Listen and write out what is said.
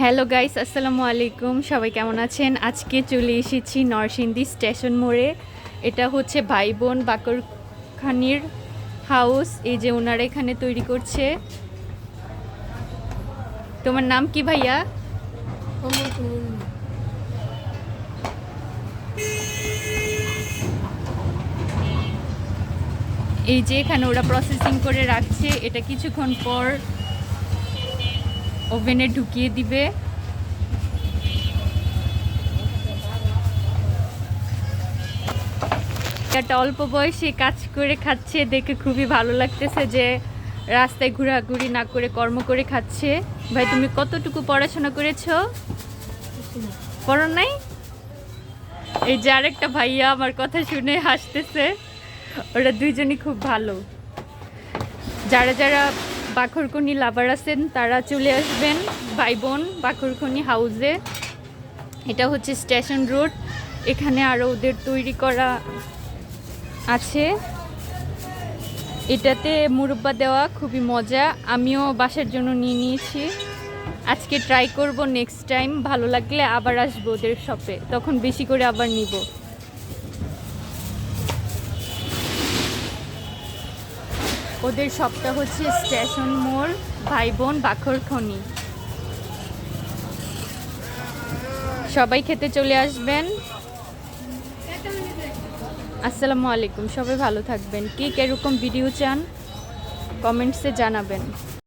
Hello guys, আসসালামু আলাইকুম। সবাই কেমন আছেন? আজকে চলে এসেছি নরসিংদী স্টেশন মোড়ে। এটা হচ্ছে ভাই বোন বাকরখানির হাউস। এই যে ওনারা এখানে তৈরি করছে। তোমার নাম কি ভাইয়া? এই যে এখানে ওরা প্রসেসিং করে রাখছে, এটা কিছুক্ষণ পর ওভেনে ঢুকিয়ে দিবে। একটা অল্প বয়সে কাজ করে খাচ্ছে দেখে খুবই ভালো লাগতেছে, যে রাস্তায় ঘোরাঘুরি না করে কর্ম করে খাচ্ছে। ভাই, তুমি কতটুকু পড়াশোনা করেছো? পড়ো নাই? এই যে আরেকটা ভাইয়া আমার কথা শুনে হাসতেছে। ওরা দুইজনই খুব ভালো। যারা যারা বাখরখনি লাভার আছেন তারা চলে আসবেন ভাই বোন বাখরখনি হাউসে। এটা হচ্ছে স্টেশন রোড। এখানে আরও ওদের তৈরি করা আছে। এটাতে মুরব্বা দেওয়া খুবই মজা। আমিও বাসার জন্য নিয়ে নিয়েছি। আজকে ট্রাই করব, নেক্সট টাইম ভালো লাগলে আবার আসবো ওদের শপে, তখন বেশি করে আবার নিব। ওদের শপটা হচ্ছে স্টেশন মোড়, ভাই বোন বাখরখনি। সবাই খেতে চলে আসবেন। আসসালামু আলাইকুম। সবাই ভালো থাকবেন। কে কিরকম ভিডিও চান কমেন্টসে জানাবেন।